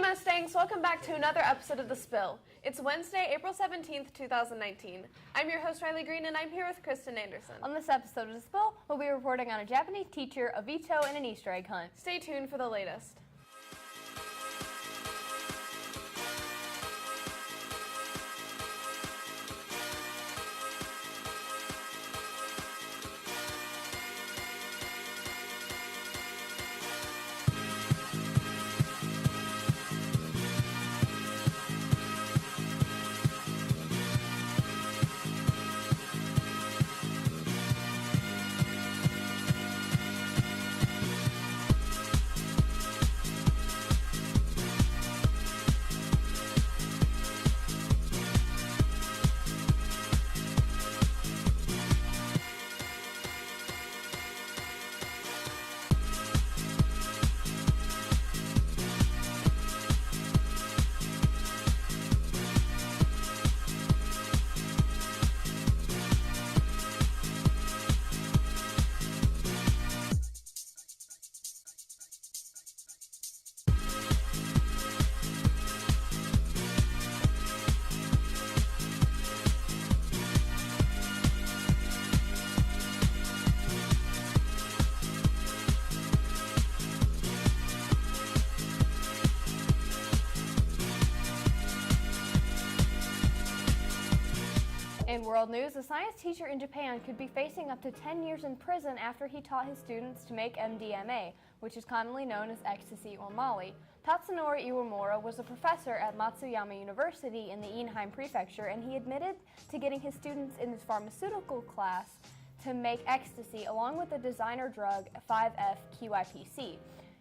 Mustangs, welcome back to another episode of The Spill. It's Wednesday, April 17th, 2019. I'm your host, Riley Green, and I'm here with Kristen Anderson. On this episode of The Spill, we'll be reporting on a Japanese teacher, a veto, and an Easter egg hunt. Stay tuned for the latest. In world news, a science teacher in Japan could be facing up to 10 years in prison after he taught his students to make MDMA, which is commonly known as ecstasy or Molly. Tatsunori Iwamura was a professor at Matsuyama University in the Inheim Prefecture, and he admitted to getting his students in his pharmaceutical class to make ecstasy along with the designer drug 5-FQIPC.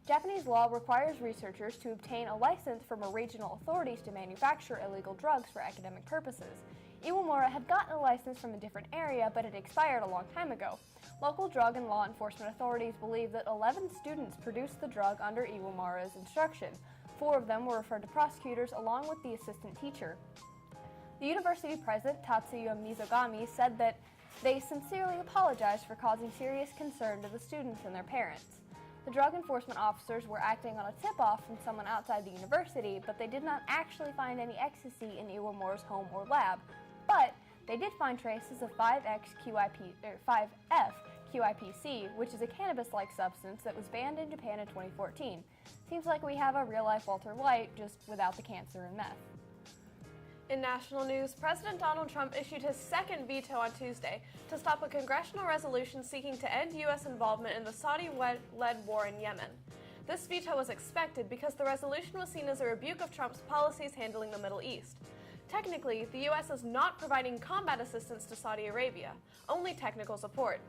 Japanese law requires researchers to obtain a license from regional authorities to manufacture illegal drugs for academic purposes. Iwamura had gotten a license from a different area, but it expired a long time ago. Local drug and law enforcement authorities believe that 11 students produced the drug under Iwamura's instruction. 4 of them were referred to prosecutors along with the assistant teacher. The university president, Tatsuya Mizogami, said that they sincerely apologized for causing serious concern to the students and their parents. The drug enforcement officers were acting on a tip-off from someone outside the university, but they did not actually find any ecstasy in Iwamura's home or lab. But they did find traces of 5-FQIPC, which is a cannabis-like substance that was banned in Japan in 2014. Seems like we have a real-life Walter White, just without the cancer and meth. In national news, President Donald Trump issued his second veto on Tuesday to stop a congressional resolution seeking to end U.S. involvement in the Saudi-led war in Yemen. This veto was expected because the resolution was seen as a rebuke of Trump's policies handling the Middle East. Technically, the U.S. is not providing combat assistance to Saudi Arabia, only technical support.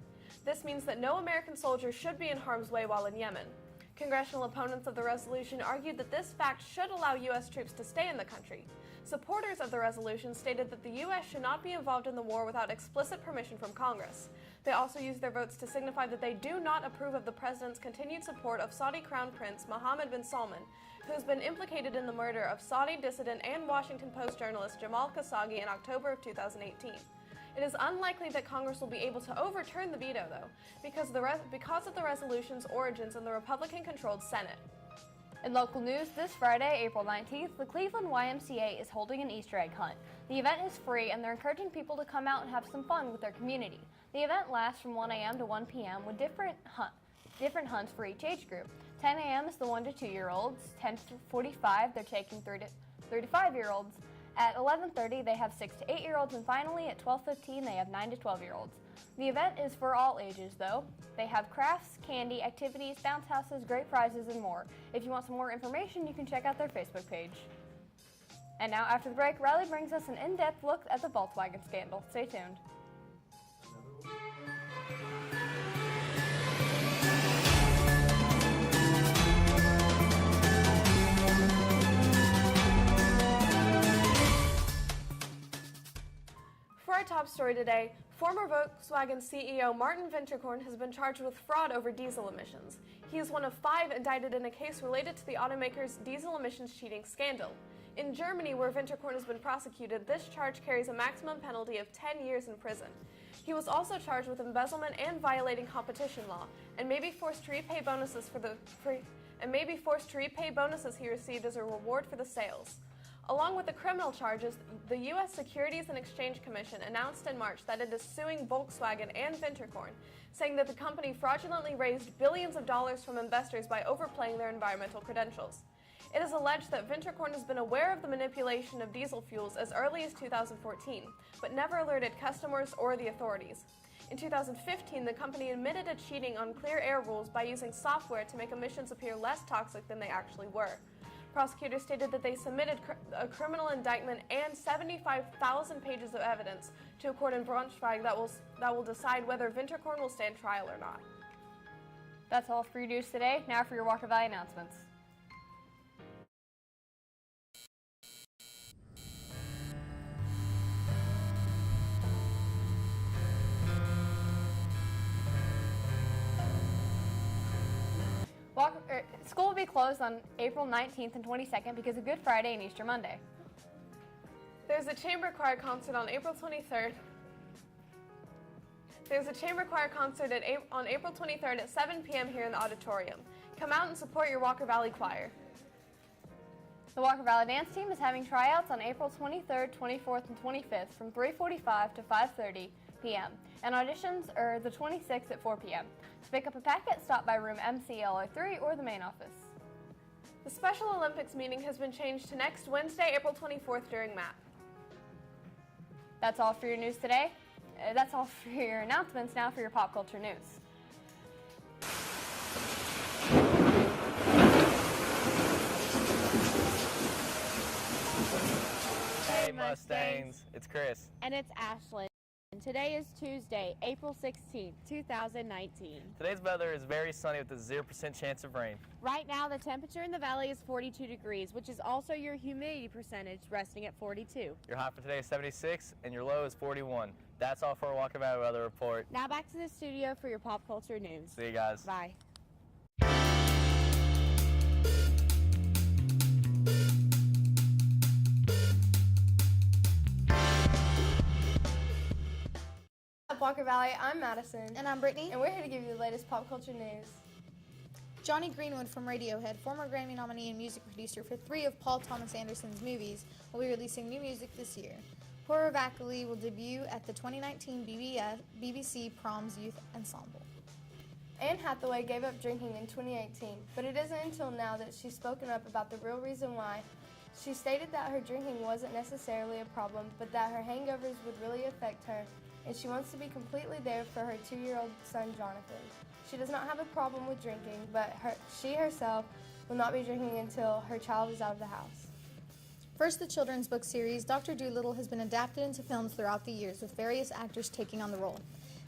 This means that no American soldiers should be in harm's way while in Yemen. Congressional opponents of the resolution argued that this fact should allow U.S. troops to stay in the country. Supporters of the resolution stated that the U.S. should not be involved in the war without explicit permission from Congress. They also used their votes to signify that they do not approve of the president's continued support of Saudi Crown Prince Mohammed bin Salman, who has been implicated in the murder of Saudi dissident and Washington Post journalist Jamal Khashoggi in October of 2018. It is unlikely that Congress will be able to overturn the veto, though, because of the resolution's origins in the Republican-controlled Senate. In local news, this Friday, April 19th, the Cleveland YMCA is holding an Easter egg hunt. The event is free, and they're encouraging people to come out and have some fun with their community. The event lasts from 1 a.m. to 1 p.m. with different hunts for each age group. 10 a.m. is the 1 to 2-year-olds. 10:45, they're taking 3 to 35-year-olds. At 11:30, they have 6 to 8-year-olds, and finally at 12:15, they have 9 to 12-year-olds. The event is for all ages, though. They have crafts, candy, activities, bounce houses, great prizes, and more. If you want some more information, you can check out their Facebook page. And now, after the break, Riley brings us an in-depth look at the Volkswagen scandal. Stay tuned. For our top story today, former Volkswagen CEO Martin Winterkorn has been charged with fraud over diesel emissions. He is one of 5 indicted in a case related to the automaker's diesel emissions cheating scandal. In Germany, where Winterkorn has been prosecuted, this charge carries a maximum penalty of 10 years in prison. He was also charged with embezzlement and violating competition law, and may be forced to repay bonuses and may be forced to repay bonuses he received as a reward for the sales. Along with the criminal charges, the U.S. Securities and Exchange Commission announced in March that it is suing Volkswagen and Winterkorn, saying that the company fraudulently raised billions of dollars from investors by overplaying their environmental credentials. It is alleged that Winterkorn has been aware of the manipulation of diesel fuels as early as 2014, but never alerted customers or the authorities. In 2015, the company admitted to cheating on clear air rules by using software to make emissions appear less toxic than they actually were. Prosecutors stated that they submitted a criminal indictment and 75,000 pages of evidence to a court in Braunschweig that will decide whether Winterkorn will stand trial or not. That's all for your news today. Now for your Walker Valley announcements. School will be closed on April 19th and 22nd because of Good Friday and Easter Monday. There's a chamber choir concert on April 23rd. There's a chamber choir concert on April 23rd at 7 p.m. here in the auditorium. Come out and support your Walker Valley Choir. The Walker Valley Dance Team is having tryouts on April 23rd, 24th, and 25th from 3:45 to 5:30 p.m. and auditions are the 26th at 4 p.m. To pick up a packet, stop by room MCL03 or the main office. The Special Olympics meeting has been changed to next Wednesday, April 24th during MAP. That's all for your news today. That's all for your announcements. Now for your pop culture news. Hey Mustangs, it's Chris. And it's Ashlyn. Today is Tuesday, April 16th, 2019. Today's weather is very sunny with a 0% chance of rain. Right now, the temperature in the valley is 42 degrees, which is also your humidity percentage, resting at 42. Your high for today is 76, and your low is 41. That's all for our Walker Valley weather report. Now back to the studio for your pop culture news. See you guys. Bye. Walker Valley, I'm Madison. And I'm Brittany. And we're here to give you the latest pop culture news. Johnny Greenwood from Radiohead, former Grammy nominee and music producer for 3 of Paul Thomas Anderson's movies, will be releasing new music this year. Poor Vacally will debut at the 2019 BBC Proms Youth Ensemble. Anne Hathaway gave up drinking in 2018, but it isn't until now that she's spoken up about the real reason why. She stated that her drinking wasn't necessarily a problem, but that her hangovers would really affect her, and she wants to be completely there for her 2-year-old son, Jonathan. She does not have a problem with drinking, but she herself will not be drinking until her child is out of the house. First, the children's book series Dr. Dolittle has been adapted into films throughout the years, with various actors taking on the role.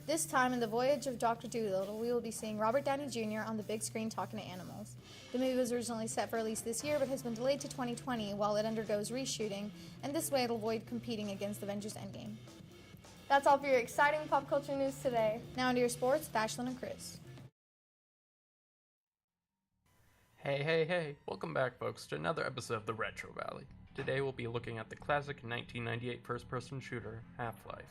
This time, in The Voyage of Dr. Dolittle, we will be seeing Robert Downey Jr. on the big screen talking to animals. The movie was originally set for release this year, but has been delayed to 2020 while it undergoes reshooting, and this way it'll avoid competing against Avengers Endgame. That's all for your exciting pop culture news today. Now into your sports with Ashlyn and Chris. Hey, welcome back folks to another episode of the Retro Valley. Today we'll be looking at the classic 1998 first-person shooter, Half-Life.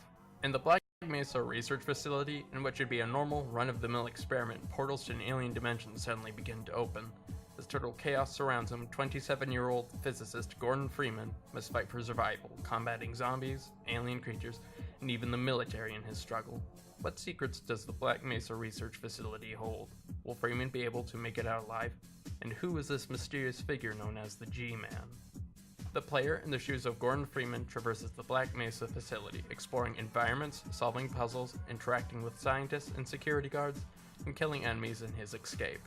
In the Black Mesa research facility, in what should be a normal, run-of-the-mill experiment, portals to an alien dimension suddenly begin to open. As total chaos surrounds him, 27-year-old physicist Gordon Freeman must fight for survival, combating zombies, alien creatures, and even the military in his struggle. What secrets does the Black Mesa research facility hold? Will Freeman be able to make it out alive? And who is this mysterious figure known as the G-Man? The player, in the shoes of Gordon Freeman, traverses the Black Mesa facility, exploring environments, solving puzzles, interacting with scientists and security guards, and killing enemies in his escape.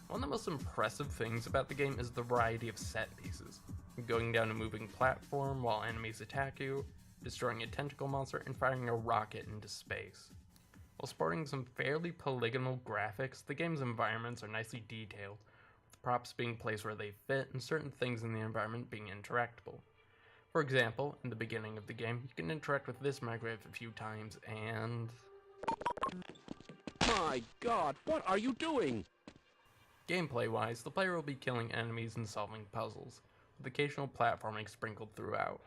One of the most impressive things about the game is the variety of set pieces. Going down a moving platform while enemies attack you, destroying a tentacle monster, and firing a rocket into space. While sporting some fairly polygonal graphics, the game's environments are nicely detailed, with props being placed where they fit and certain things in the environment being interactable. For example, in the beginning of the game, you can interact with this microwave a few times and... My God, what are you doing? Gameplay-wise, the player will be killing enemies and solving puzzles, with occasional platforming sprinkled throughout.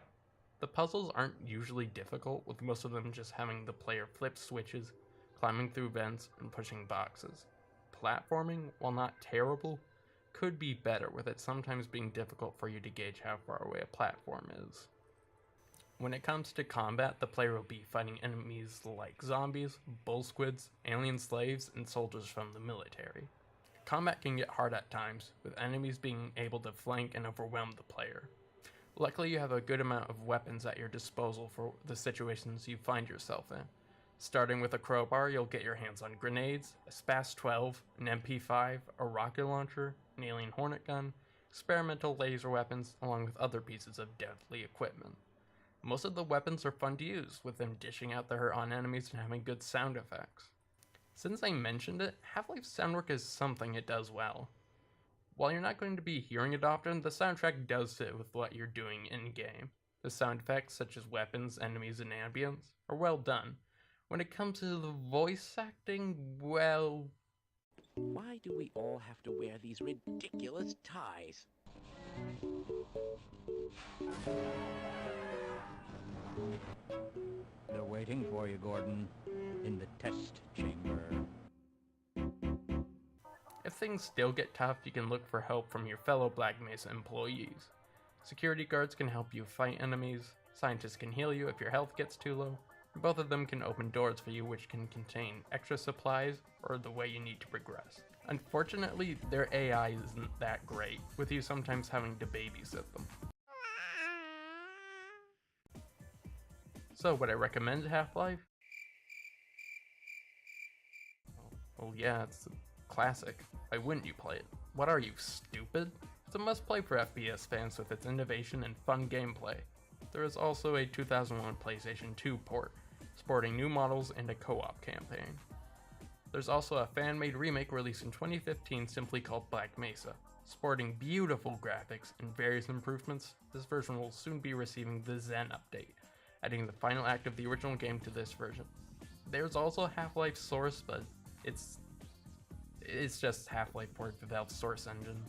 The puzzles aren't usually difficult, with most of them just having the player flip switches, climbing through vents, and pushing boxes. Platforming, while not terrible, could be better, with it sometimes being difficult for you to gauge how far away a platform is. When it comes to combat, the player will be fighting enemies like zombies, bull squids, alien slaves, and soldiers from the military. Combat can get hard at times, with enemies being able to flank and overwhelm the player. Luckily, you have a good amount of weapons at your disposal for the situations you find yourself in. Starting with a crowbar, you'll get your hands on grenades, a SPAS-12, an MP5, a rocket launcher, an alien hornet gun, experimental laser weapons, along with other pieces of deadly equipment. Most of the weapons are fun to use, with them dishing out the hurt on enemies and having good sound effects. Since I mentioned it, Half-Life's soundwork is something it does well. While you're not going to be hearing it often, the soundtrack does fit with what you're doing in-game. The sound effects, such as weapons, enemies, and ambience, are well done. When it comes to the voice acting, well... Why do we all have to wear these ridiculous ties? They're waiting for you, Gordon, in the test chamber. If things still get tough, you can look for help from your fellow Black Mesa employees. Security guards can help you fight enemies, scientists can heal you if your health gets too low, and both of them can open doors for you which can contain extra supplies or the way you need to progress. Unfortunately, their AI isn't that great, with you sometimes having to babysit them. So, would I recommend Half-Life? Well, yeah, it's a classic. Why wouldn't you play it? What are you, stupid? It's a must-play for FPS fans with its innovation and fun gameplay. There is also a 2001 PlayStation 2 port, sporting new models and a co-op campaign. There's also a fan-made remake released in 2015 simply called Black Mesa. Sporting beautiful graphics and various improvements, this version will soon be receiving the Zen update, adding the final act of the original game to this version. There's also Half-Life Source, but it's just Half-Life port without Source engine.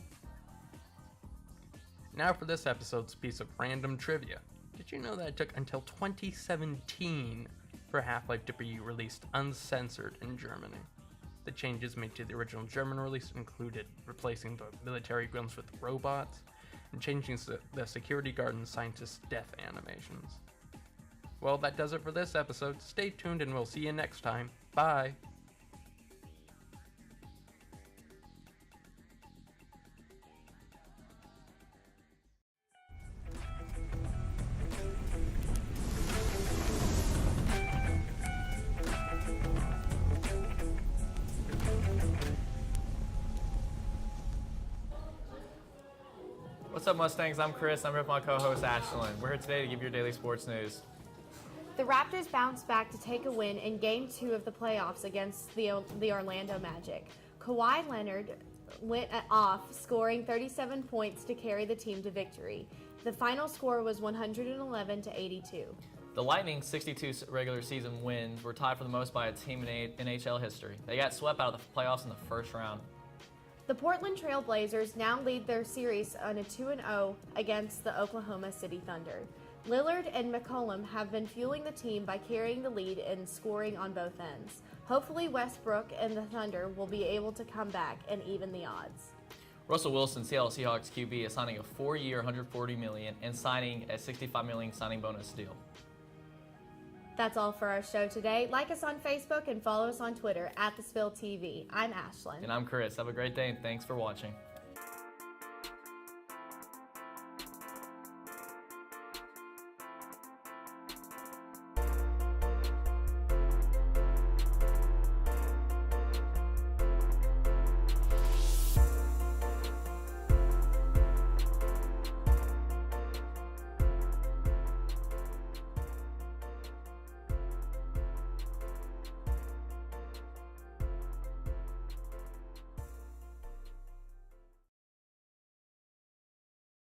Now for this episode's piece of random trivia. Did you know that it took until 2017 for Half-Life to be released uncensored in Germany? The changes made to the original German release included replacing the military grunts with robots, and changing the security guard and scientist death animations. Well, that does it for this episode. Stay tuned and we'll see you next time. Bye! What's up, Mustangs? I'm Chris. I'm here with my co-host, Ashlyn. We're here today to give you your daily sports news. The Raptors bounced back to take a win in Game 2 of the playoffs against the Orlando Magic. Kawhi Leonard went off, scoring 37 points to carry the team to victory. The final score was 111-82. The Lightning's 62 regular season wins were tied for the most by a team in NHL history. They got swept out of the playoffs in the first round. The Portland Trail Blazers now lead their series on a 2-0 against the Oklahoma City Thunder. Lillard and McCollum have been fueling the team by carrying the lead and scoring on both ends. Hopefully Westbrook and the Thunder will be able to come back and even the odds. Russell Wilson, Seattle Seahawks QB, is signing a 4-year, $140 million and signing a $65 million signing bonus deal. That's all for our show today. Like us on Facebook and follow us on Twitter @TheSpillTV. I'm Ashlyn. And I'm Chris. Have a great day and thanks for watching.